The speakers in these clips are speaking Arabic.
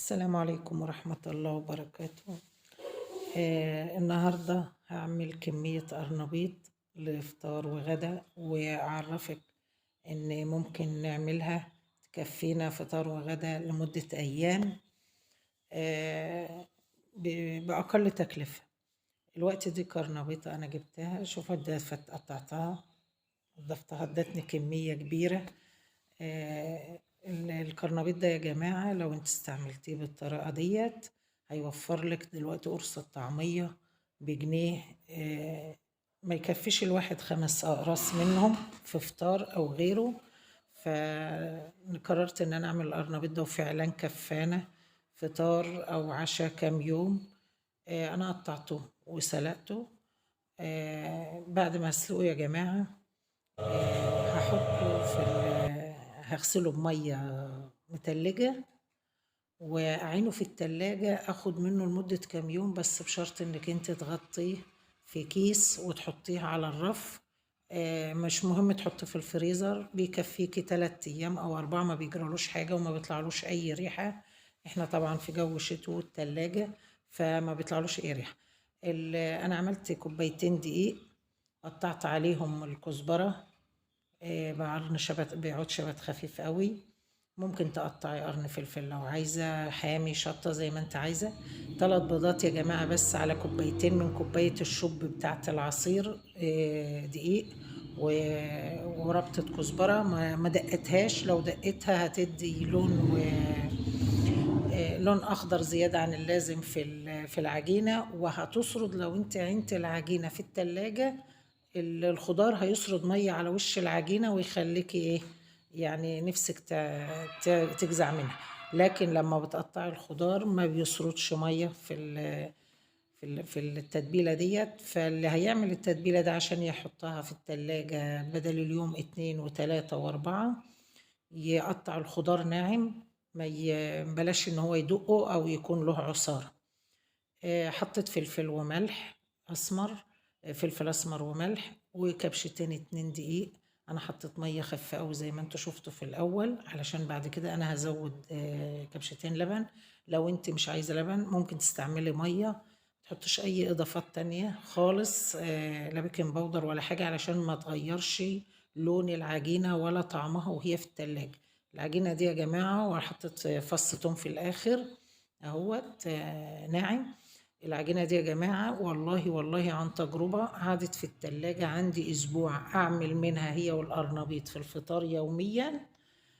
السلام عليكم ورحمة الله وبركاته. النهاردة هعمل كمية قرنبيط لإفطار وغدا، وأعرفك إن ممكن نعملها تكفينا فطار وغدا لمدة أيام بأقل تكلفة. الوقت دي قرنبيطة أنا جبتها، شوفوا قطعتها ضفتها، ادتني كمية كبيرة. الكرنبيط ده يا جماعة لو انت استعملتيه بالطريقة ديت هيوفر لك دلوقتي قرص الطعمية بجنيه. ما يكفيش الواحد 5 أقراص منهم في فطار أو غيره. فقررت إن أنا أعمل القرنبيط ده، وفعلا كفانا فطار أو عشاء كام يوم. أنا قطعته وسلقته. بعد ما أسلقه يا جماعة هحطه هغسله بمية متلجة وأعينه في التلاجة، أخد منه لمدة كام يوم، بس بشرط إنك انت تغطيه في كيس وتحطيه على الرف. مش مهم تحطه في الفريزر، بيكفيكي 3 أيام أو 4، ما بيجرالوش حاجة وما بيطلعلوش أي ريحة. احنا طبعا في جو شتوي التلاجة، فما بيطلعلوش أي ريحة. أنا عملت 2 دقيق، قطعت عليهم الكزبرة بقرن شبت، بيعود شبت خفيف قوي. ممكن تقطعي قرن فلفل لو عايزة، حامي، شطة، زي ما انت عايزة. 3 بيضات يا جماعة بس على 2 من كوباية الشوب بتاعة العصير. دقيق وربطة كزبرة، ما دقتهاش، لو دقتها هتدي لون اخضر زيادة عن اللازم في العجينة، وهتسرد لو انت عينت العجينة في التلاجة. الخضار هيسرد مية على وش العجينة ويخليكي ايه، يعني نفسك تجزع منها. لكن لما بتقطعي الخضار ما بيسردش مية في التتبيلة ديت. فاللي هيعمل التتبيلة ده عشان يحطها في التلاجة بدل اليوم 2 و3 و4، يقطع الخضار ناعم، ما بلاش ان هو يدقه او يكون له عصارة. حطيت فلفل وملح اسمر، فلفل اسمر وملح، وكبشتين 2 دقيق. انا حطيت ميه خفيفه قوي زي ما انتوا شفتوا في الاول، علشان بعد كده انا هزود كبشتين لبن. لو انت مش عايزه لبن ممكن تستعملي ميه، تحطش اي اضافات تانية خالص، لا بيكنج باودر ولا حاجه، علشان ما تغيرش لون العجينه ولا طعمها وهي في التلاجة. العجينه دي يا جماعه، وحطيت فص توم في الاخر اهوت ناعم. العجينة دي يا جماعة والله والله عن تجربة، قعدت في التلاجة عندي أسبوع، أعمل منها هي والقرنبيط في الفطار يوميا،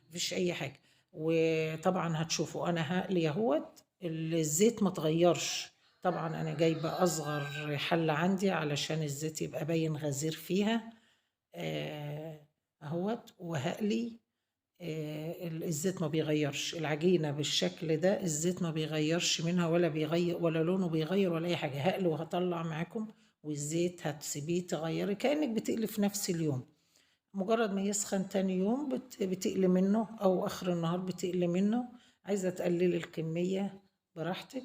مفيش أي حاجة. وطبعا هتشوفوا أنا هقلي اهوت، الزيت ما تغيرش. طبعا أنا جايبة أصغر حلة عندي علشان الزيت يبقى باين غزير فيها اهوت، وهقلي. الزيت ما بيغيرش العجينة بالشكل ده، الزيت ما بيغيرش منها ولا بيغير ولا لونه بيغير ولا أي حاجة. هقلي وهطلع معاكم، والزيت هتسيبيه تغيري كأنك بتقلي في نفس اليوم. مجرد ما يسخن تاني يوم بتقلي منه، أو آخر النهار بتقلي منه. عايزة تقللي الكمية براحتك.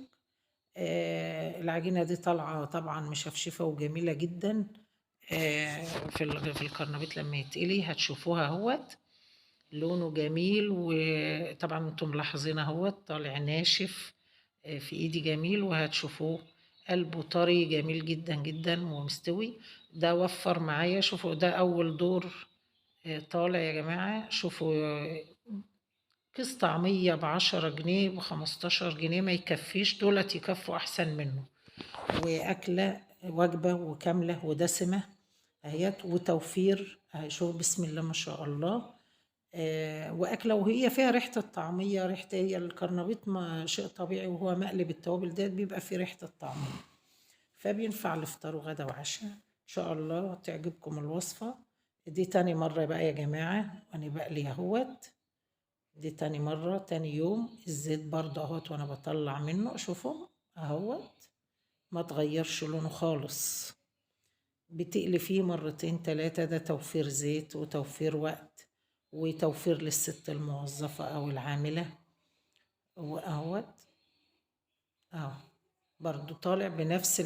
العجينة دي طالعة طبعا مشفشفة وجميلة جدا. في الكرنبيط لما يتقلي هتشوفوها اهوت، لونه جميل. وطبعا انتم ملاحظين اهوت طالع ناشف في ايدي جميل، وهتشوفوه قلبه طري جميل جدا جدا ومستوي. ده وفر معايا، شوفوا ده اول دور طالع يا جماعة. شوفوا كيس طعمية ب10 جنيه ب15 جنيه ما يكفيش، دولت يكفوا احسن منه. واكلة وجبة وكاملة ودسمة اهيت، وتوفير شوف بسم الله ما شاء الله. واكله وهي فيها ريحه الطعميه، ريحه هي الكرنبيط ما شيء طبيعي، وهو مقلي بالتوابل ديت بيبقى فيه ريحه الطعميه. فبينفع لفطار وغدا وعشاء. ان شاء الله تعجبكم الوصفه دي. تاني مره بقى يا جماعه وانا بقلي اهوت، دي تاني مره، تاني يوم الزيت برضه اهوت وانا بطلع منه، شوفوا اهوت ما تغيرش لونه خالص. بتقلي فيه 2 3، ده توفير زيت وتوفير وقت وتوفير للست الموظفة أو العاملة. وأهوت أهو برضو طالع بنفس